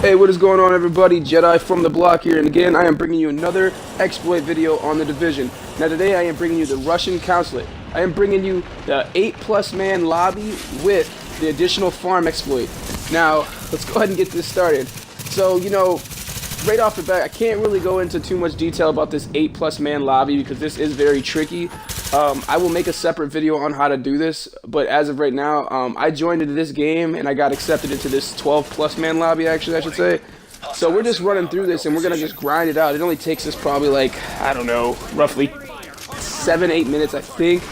Hey, what is going on, everybody? Jedi from the block here, and again I am bringing you another exploit video on the Division. Now today I am bringing you the Russian consulate. I am bringing you the 8+ man lobby with the additional farm exploit. Now let's go ahead and get this started. So, you know, right off the bat, I can't really go into too much detail about this 8+ man lobby because this is very tricky. I will make a separate video on how to do this, but as of right now, I joined into this game and I got accepted into this 12+ man lobby, actually, I should say. So we're just running through this and we're gonna just grind it out. It only takes us probably like, I don't know, roughly 7-8 minutes, I think.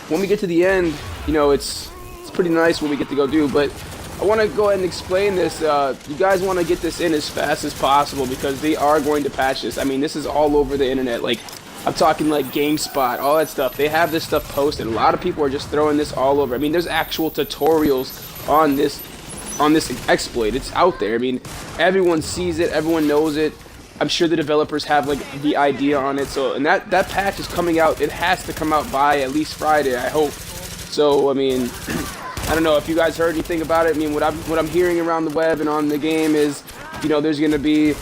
When we get to the end, you know, it's pretty nice what we get to go do, but I want to go ahead and explain this. You guys want to get this in as fast as possible because they are going to patch this. I mean, this is all over the internet. Like, I'm talking like GameSpot, all that stuff. They have this stuff posted. A lot of people are just throwing this all over. I mean, there's actual tutorials on this exploit. It's out there. I mean, everyone sees it. Everyone knows it. I'm sure the developers have like the idea on it. So, and that patch is coming out. It has to come out by at least Friday, I hope. So, I mean, I don't know if you guys heard anything about it. I mean, what I'm hearing around the web and on the game is, you know, there's going to be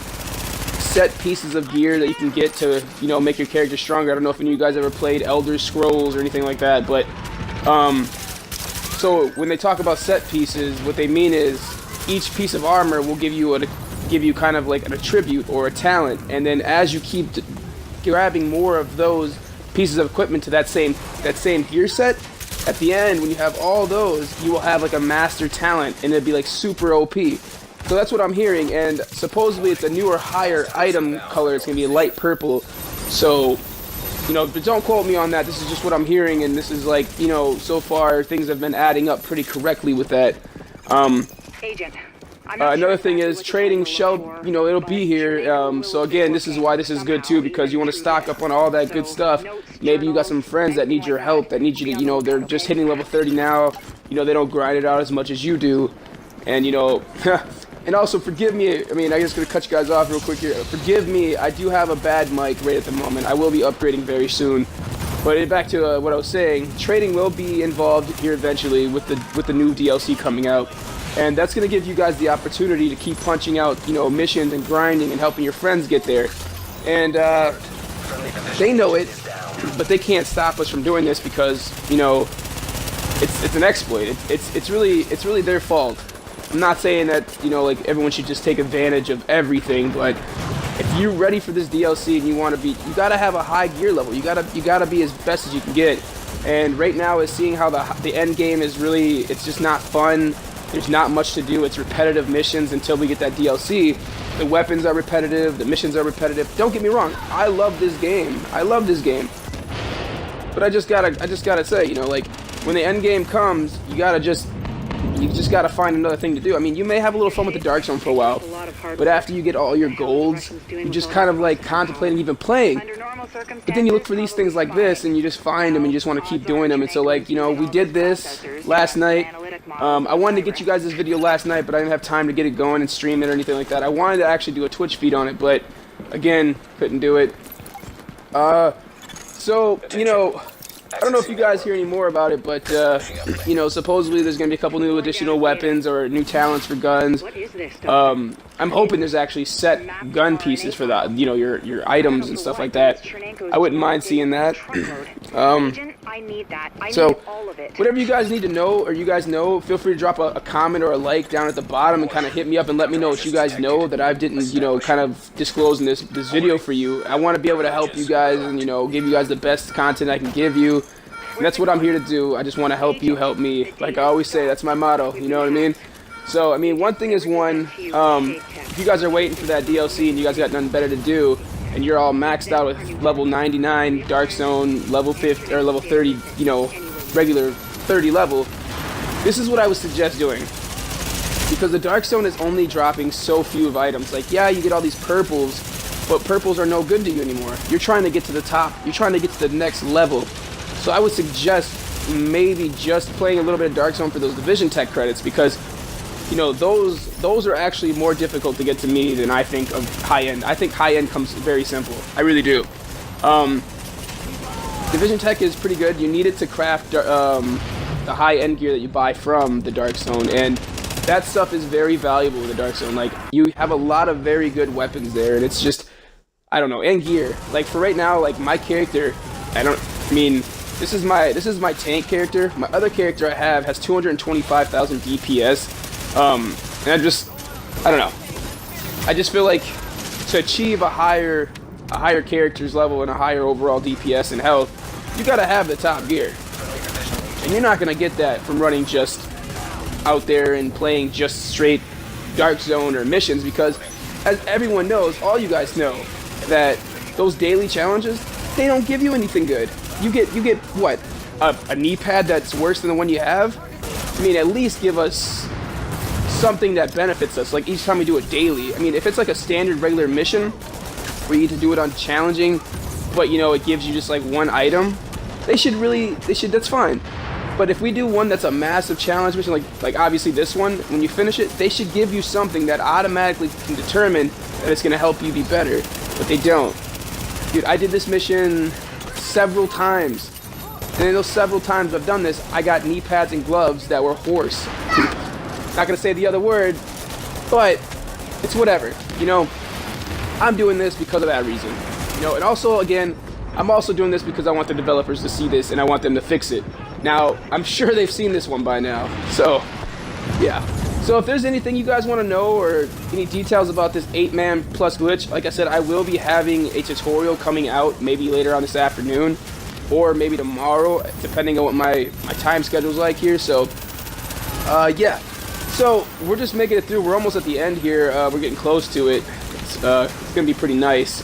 set pieces of gear that you can get to, you know, make your character stronger. I don't know if any of you guys ever played Elder Scrolls or anything like that, but so when they talk about set pieces, what they mean is each piece of armor will give you kind of like an attribute or a talent, and then as you keep grabbing more of those pieces of equipment to that same gear set, at the end, when you have all those, you will have like a master talent, and it'd be like super OP. So that's what I'm hearing, and supposedly it's a newer, higher item color. It's gonna be light purple. So, you know, but don't quote me on that. This is just what I'm hearing, and this is like, you know, so far things have been adding up pretty correctly with that. Agent. Another thing is trading shall, you know, it'll be here. So again, this is why this is good too, because you want to stock up on all that good stuff. Maybe you got some friends that need your help, that need you to, you know, they're just hitting level 30 now. You know, they don't grind it out as much as you do, and you know, and also forgive me. I mean, I'm just gonna cut you guys off real quick here. Forgive me. I do have a bad mic right at the moment. I will be upgrading very soon. But back to what I was saying, trading will be involved here eventually with the new DLC coming out. And that's going to give you guys the opportunity to keep punching out, you know, missions and grinding and helping your friends get there. And they know it, but they can't stop us from doing this because, you know, it's an exploit. It's really their fault. I'm not saying that, you know, like everyone should just take advantage of everything, but if you're ready for this DLC and you want to be, you got to have a high gear level. You got to be as best as you can get. And right now is seeing how the end game is really, it's just not fun. There's not much to do. It's repetitive missions until we get that DLC. The weapons are repetitive. The missions are repetitive. Don't get me wrong. I love this game. I love this game. But I just gotta say, you know, like when the end game comes, you just gotta find another thing to do. I mean, you may have a little fun with the Dark Zone for a while, but after you get all your golds, you just kind of like contemplating even playing. But then you look for these things like this, and you just find them, and you just want to keep doing them. And so, like, you know, we did this last night. I wanted to get you guys this video last night, but I didn't have time to get it going and stream it or anything like that. I wanted to actually do a Twitch feed on it, but again, couldn't do it. So, you know, I don't know if you guys hear any more about it, but, you know, supposedly there's going to be a couple new additional weapons or new talents for guns. I'm hoping there's actually set gun pieces for that, you know, your items and stuff like that. I wouldn't mind seeing that. So, whatever you guys need to know, or you guys know, feel free to drop a comment or a like down at the bottom and kind of hit me up and let me know what you guys know that I didn't, you know, kind of disclose in this video for you. I want to be able to help you guys and, you know, give you guys the best content I can give you. And that's what I'm here to do. I just want to help you help me. Like I always say, that's my motto, you know what I mean? So, I mean, one thing is one, if you guys are waiting for that DLC and you guys got nothing better to do, and you're all maxed out with level 99 Dark Zone, level 50 or level 30, you know, regular 30 level, this is what I would suggest doing. Because the Dark Zone is only dropping so few of items. Like, yeah, you get all these purples, but purples are no good to you anymore. You're trying to get to the top. You're trying to get to the next level. So I would suggest maybe just playing a little bit of Dark Zone for those Division Tech credits, because, you know, those are actually more difficult to get to me than I think of high-end. I think high-end comes very simple. I really do. Division Tech is pretty good. You need it to craft the high-end gear that you buy from the Dark Zone, and that stuff is very valuable in the Dark Zone. Like, you have a lot of very good weapons there, and it's just, I don't know, and gear. Like, for right now, like, my character, this is my tank character. My other character I have has 225,000 DPS, and I don't know. I just feel like to achieve a higher character's level and a higher overall DPS and health, you gotta have the top gear. And you're not gonna get that from running just out there and playing just straight Dark Zone or missions, because as everyone knows, all you guys know, that those daily challenges, they don't give you anything good. You get what? A knee pad that's worse than the one you have? I mean, at least give us something that benefits us, like each time we do it daily. I mean, if it's like a standard regular mission where you need to do it on challenging, but you know, it gives you just like one item, that's fine. But if we do one that's a massive challenge mission, like obviously this one, when you finish it, they should give you something that automatically can determine that it's gonna help you be better. But they don't. Dude, I did this mission several times, and in those several times I've done this, I got knee pads and gloves that were horse. Not gonna say the other word, but it's whatever. You know, I'm doing this because of that reason. You know, and also, again, I'm also doing this because I want the developers to see this and I want them to fix it. Now, I'm sure they've seen this one by now, so yeah. So if there's anything you guys want to know or any details about this 8-man plus glitch, like I said, I will be having a tutorial coming out maybe later on this afternoon or maybe tomorrow, depending on what my time schedule's like here. So yeah. So we're just making it through. We're almost at the end here. We're getting close to it. It's gonna be pretty nice.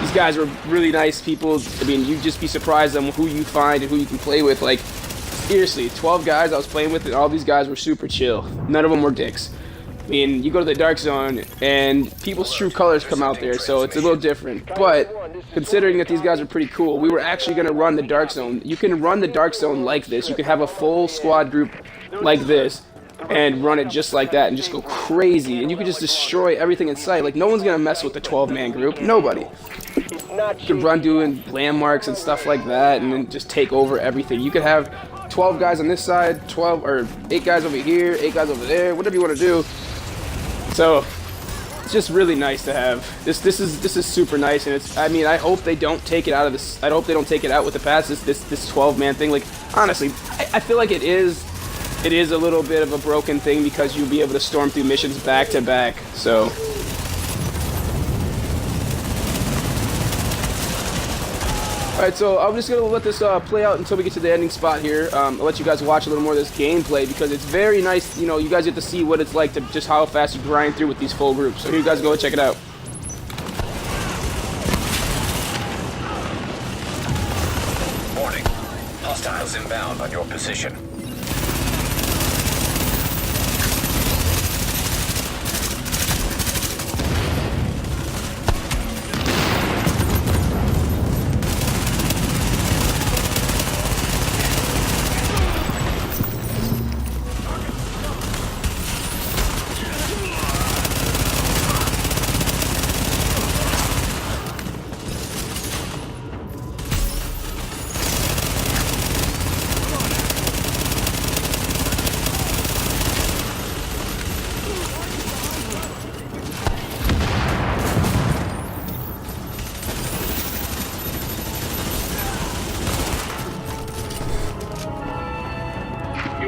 These guys are really nice people. I mean, you'd just be surprised on who you find and who you can play with. Like, seriously, 12 guys I was playing with, and all these guys were super chill. None of them were dicks. I mean, you go to the Dark Zone, and people's true colors come out there, so it's a little different. But considering that these guys are pretty cool, we were actually going to run the Dark Zone. You can run the Dark Zone like this. You can have a full squad group like this and run it just like that and just go crazy. And you can just destroy everything in sight. Like, no one's going to mess with the 12-man group. Nobody. You can run doing landmarks and stuff like that and then just take over everything. You could have 12 guys on this side, 12 or 8 guys over here, 8 guys over there, whatever you want to do. So it's just really nice to have. This is super nice, and it's, I mean, I hope they don't take it out of this. I hope they don't take it out with the patch, this 12-man thing. Like, honestly, I feel like it is a little bit of a broken thing because you'll be able to storm through missions back to back. So alright, so I'm just going to let this play out until we get to the ending spot here. I'll let you guys watch a little more of this gameplay because it's very nice. You know, you guys get to see what it's like to just how fast you grind through with these full groups. So here you guys go, check it out. Warning. Hostiles inbound on your position.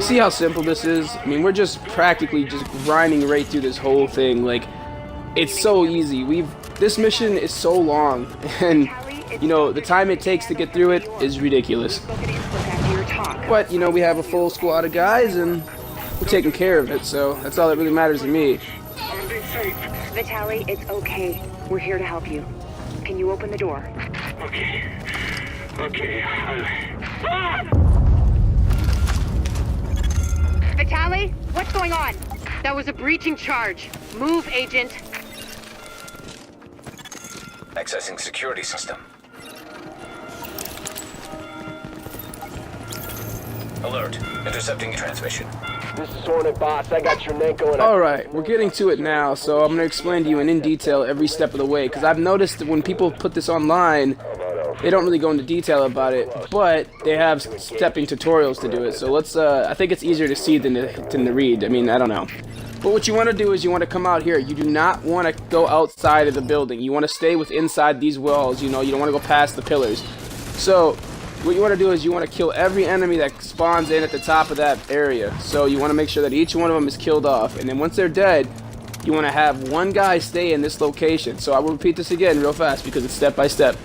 See how simple this is? I mean, we're just practically just grinding right through this whole thing. Like, it's so easy. This mission is so long, and you know, the time it takes to get through it is ridiculous. But you know, we have a full squad of guys, and we're taking care of it. So that's all that really matters to me. Vitaly, it's okay. We're here to help you. Can you open the door? Okay. Okay. Vitaly, what's going on? That was a breaching charge. Move, Agent. Accessing security system. Alert. Intercepting transmission. This is HORNET boss. I got your Nenko and Alright, we're getting to it now, so I'm going to explain to you in detail every step of the way, because I've noticed that when people put this online, They don't really go into detail about it, but they have stepping tutorials to do it. So let's, I think it's easier to see than to read. I mean, I don't know. But what you want to do is you want to come out here. You do not want to go outside of the building. You want to stay inside these walls. You know, you don't want to go past the pillars. So what you want to do is you want to kill every enemy that spawns in at the top of that area. So you want to make sure that each one of them is killed off. And then once they're dead, you want to have one guy stay in this location. So I will repeat this again real fast because it's step by step.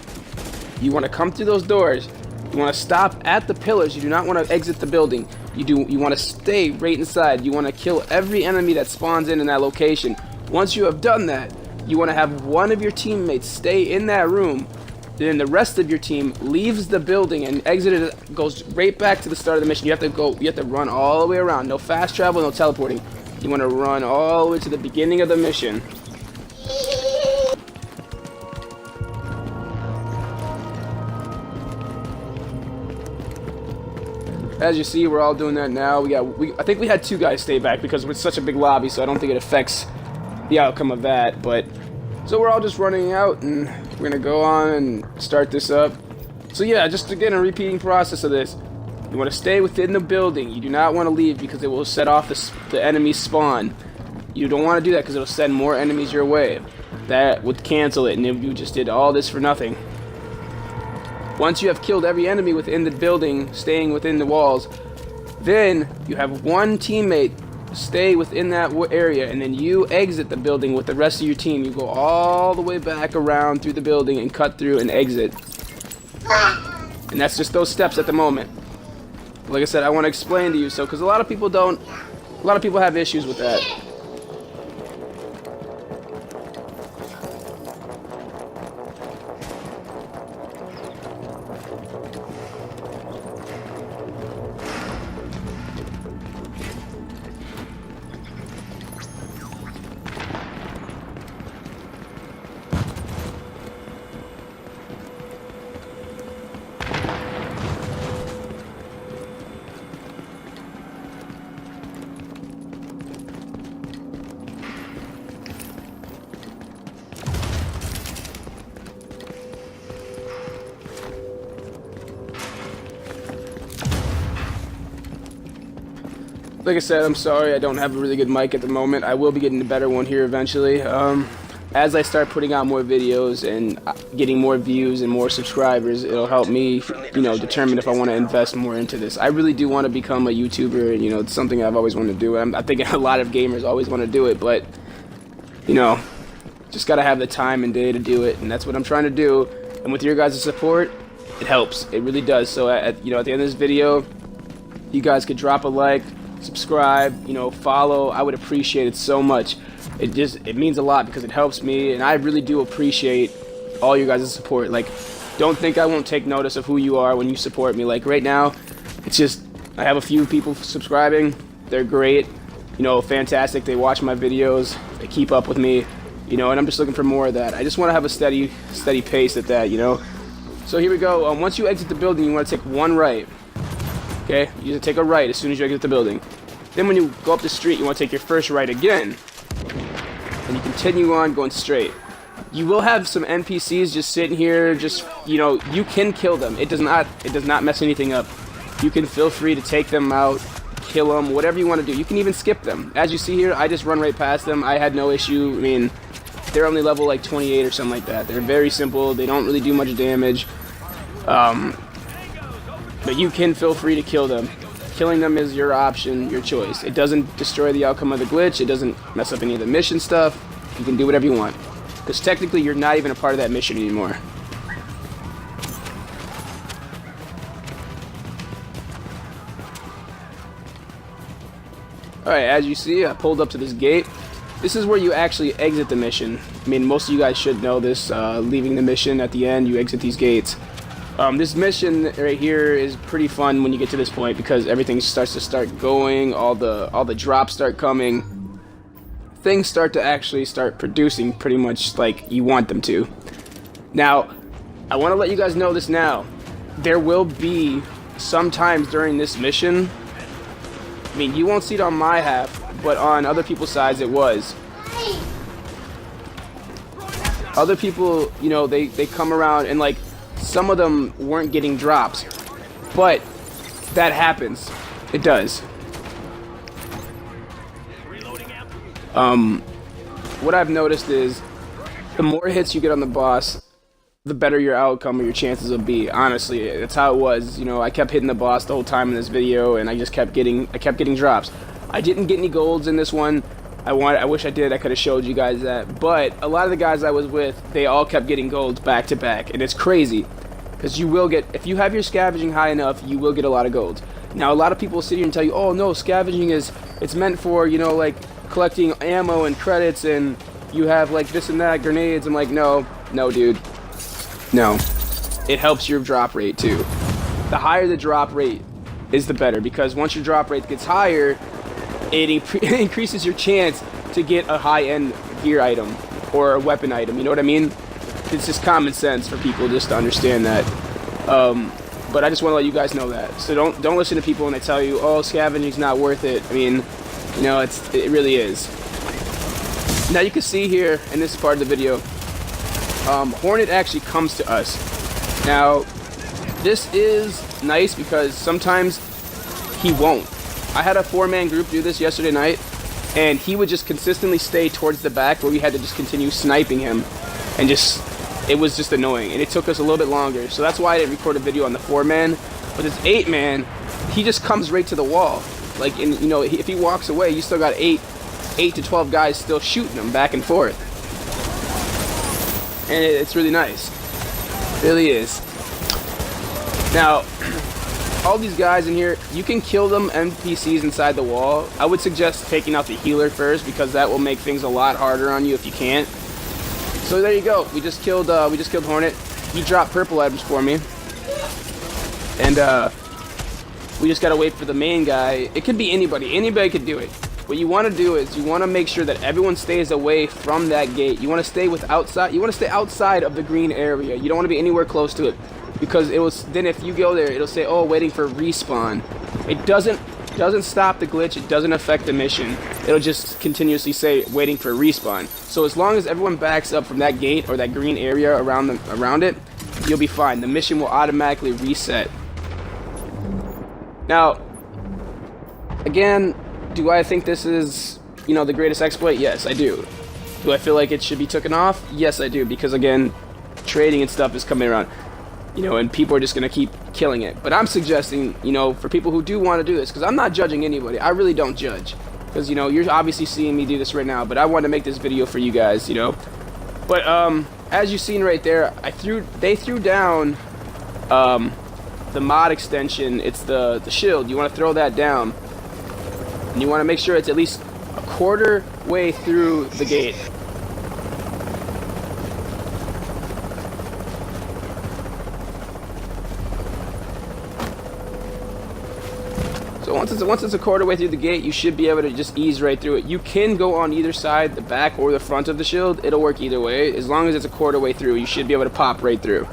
You want to come through those doors. You want to stop at the pillars. You do not want to exit the building. You want to stay right inside. You want to kill every enemy that spawns in that location. Once you have done that, you want to have one of your teammates stay in that room. Then the rest of your team leaves the building and goes right back to the start of the mission. You have to run all the way around. No fast travel, no teleporting. You want to run all the way to the beginning of the mission. As you see, we're all doing that now. I think we had 2 guys stay back because it's such a big lobby, so I don't think it affects the outcome of that. But so we're all just running out, and we're gonna go on and start this up. So yeah, just again a repeating process of this. You want to stay within the building. You do not want to leave because it will set off the enemy spawn. You don't want to do that because it'll send more enemies your way. That would cancel it, and you just did all this for nothing. Once you have killed every enemy within the building, staying within the walls, then you have one teammate stay within that area, and then you exit the building with the rest of your team. You go all the way back around through the building and cut through and exit. And that's just those steps at the moment. Like I said, I want to explain to you, because a lot of people have issues with that. Like I said, I'm sorry I don't have a really good mic at the moment. I will be getting a better one here eventually. As I start putting out more videos and getting more views and more subscribers, it'll help me, determine if I want to invest more into this. I really do want to become a YouTuber, and it's something I've always wanted to do. I think a lot of gamers always want to do it, but just gotta have the time and day to do it, and that's what I'm trying to do. And with your guys' support, it helps. It really does. So at the end of this video, you guys could drop a like, subscribe, follow. I would appreciate it so much. It means a lot because it helps me, and I really do appreciate all you guys' support. Like, don't think I won't take notice of who you are when you support me. Like right now, it's just I have a few people subscribing. They're great, fantastic. They watch my videos, they keep up with me, and I'm just looking for more of that. I just want to have a steady pace at that, So here we go. Once you exit the building, you want to take one right. Okay, you just take a right as soon as you exit the building. Then when you go up the street, you want to take your first right again. And you continue on going straight. You will have some NPCs just sitting here, you can kill them. It does not mess anything up. You can feel free to take them out, kill them, whatever you want to do. You can even skip them. As you see here, I just run right past them. I had no issue. I mean, they're only level like 28 or something like that. They're very simple. They don't really do much damage. But you can feel free to kill them. Killing them is your option, your choice. It doesn't destroy the outcome of the glitch. It doesn't mess up any of the mission stuff. You can do whatever you want. Because technically, you're not even a part of that mission anymore. Alright, as you see, I pulled up to this gate. This is where you actually exit the mission. I mean, most of you guys should know this. Leaving the mission at the end, you exit these gates. This mission right here is pretty fun when you get to this point because everything starts to going, all the drops start coming, things start to producing pretty much like you want them to. Now, I want to let you guys know this now. There will be sometimes during this mission, I mean, you won't see it on my half, but on other people's sides it was. Other people, they come around and like, some of them weren't getting drops. But that happens. It does. What I've noticed is the more hits you get on the boss, the better your outcome or your chances will be. Honestly, that's how it was. You know, I kept hitting the boss the whole time in this video, and I kept getting drops. I didn't get any golds in this one. I wish I did. I could have showed you guys that. But a lot of the guys I was with, they all kept getting golds back to back, and it's crazy because you will get, if you have your scavenging high enough, you will get a lot of golds. Now, a lot of people sit here and tell you, oh no, scavenging it's meant for, you know, like collecting ammo and credits, and you have like this and that, grenades. I'm like, no, dude. No, it helps your drop rate too. The higher the drop rate is the better, because once your drop rate gets higher, it increases your chance to get a high-end gear item or a weapon item. You know what I mean? It's just common sense for people just to understand that. But I just want to let you guys know that. So don't listen to people when they tell you, oh, scavenging's not worth it. I mean, you know, it really is. Now you can see here in this part of the video, Hornet actually comes to us. Now, this is nice because sometimes he won't. I had a 4-man group do this yesterday night, and he would just consistently stay towards the back where we had to just continue sniping him, and it was just annoying, and it took us a little bit longer. So that's why I didn't record a video on the 4-man. But this 8-man, he just comes right to the wall. Like, you know, if he walks away, you still got 8 to 12 guys still shooting him back and forth. And it's really nice. It really is. Now, all these guys in here, you can kill them NPCs inside the wall. I would suggest taking out the healer first, because that will make things a lot harder on you if you can't. So there you go. We just killed Hornet. He dropped purple items for me. And we just gotta wait for the main guy. It could be anybody. Anybody could do it. What you want to do is you want to make sure that everyone stays away from that gate. You want to stay outside of the green area. You don't want to be anywhere close to it, because then if you go there, it'll say, oh, waiting for respawn. It doesn't stop the glitch. It doesn't affect the mission. It'll just continuously say waiting for respawn. So as long as everyone backs up from that gate or that green area around it, you'll be fine. The mission will automatically reset. Now, again, do I think this is, you know, the greatest exploit? Yes, I do. Do I feel like it should be taken off? Yes, I do, because again, trading and stuff is coming around, you know, and people are just gonna keep killing it. But I'm suggesting, you know, for people who do want to do this, because I'm not judging anybody. I really don't judge, because, you know, you're obviously seeing me do this right now, but I wanted to make this video for you guys, you know. But as you've seen right there, they threw down the mod extension. It's the shield. You want to throw that down, and you want to make sure it's at least a quarter way through the gate. So once it's a quarter way through the gate, you should be able to just ease right through it. You can go on either side, the back or the front of the shield. It'll work either way. As long as it's a quarter way through, you should be able to pop right through.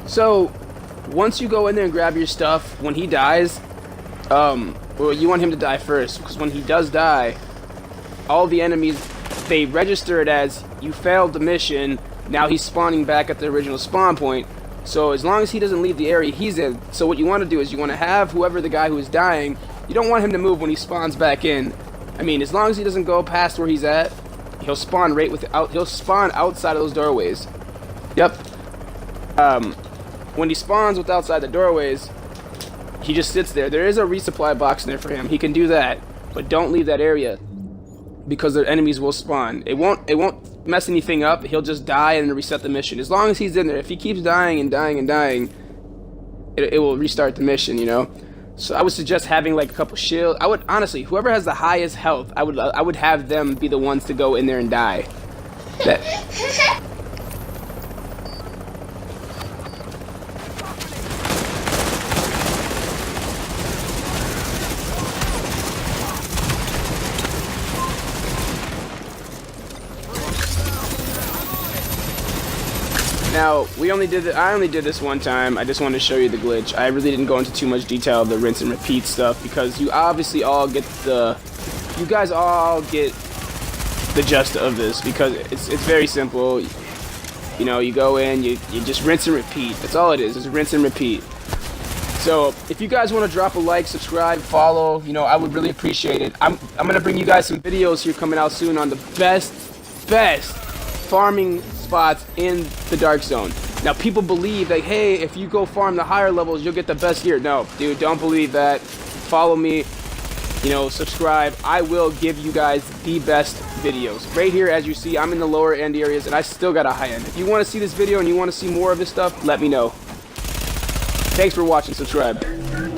So once you go in there and grab your stuff, when he dies, well, you want him to die first, because when he does die, all the enemies, they register it as you failed the mission. Now he's spawning back at the original spawn point. So as long as he doesn't leave the area he's in, so what you want to do is you want to have whoever the guy who is dying, you don't want him to move when he spawns back in. I mean, as long as he doesn't go past where he's at, he'll spawn he'll spawn outside of those doorways. Yep. When he spawns with outside the doorways, he just sits there. There is a resupply box in there for him. He can do that, but don't leave that area, because the enemies will spawn. It won't mess anything up. He'll just die and reset the mission. As long as he's in there. If he keeps dying and dying and dying, it will restart the mission, you know. So I would suggest having like a couple shields. I would honestly, whoever has the highest health, I would have them be the ones to go in there and die. Now, I only did this one time. I just wanted to show you the glitch. I really didn't go into too much detail of the rinse and repeat stuff, because you obviously all get you guys all get the gist of this, because it's very simple. You know, you go in, you just rinse and repeat. That's all it is rinse and repeat. So if you guys want to drop a like, subscribe, follow, you know, I would really appreciate it. I'm gonna bring you guys some videos here coming out soon on the best farming spots in the Dark Zone. Now people believe that, hey, if you go farm the higher levels, you'll get the best gear. No, dude, don't believe that. Follow me, you know, subscribe. I will give you guys the best videos. Right here, as you see, I'm in the lower end areas, and I still got a high end. If you want to see this video and you want to see more of this stuff, let me know. Thanks for watching. Subscribe.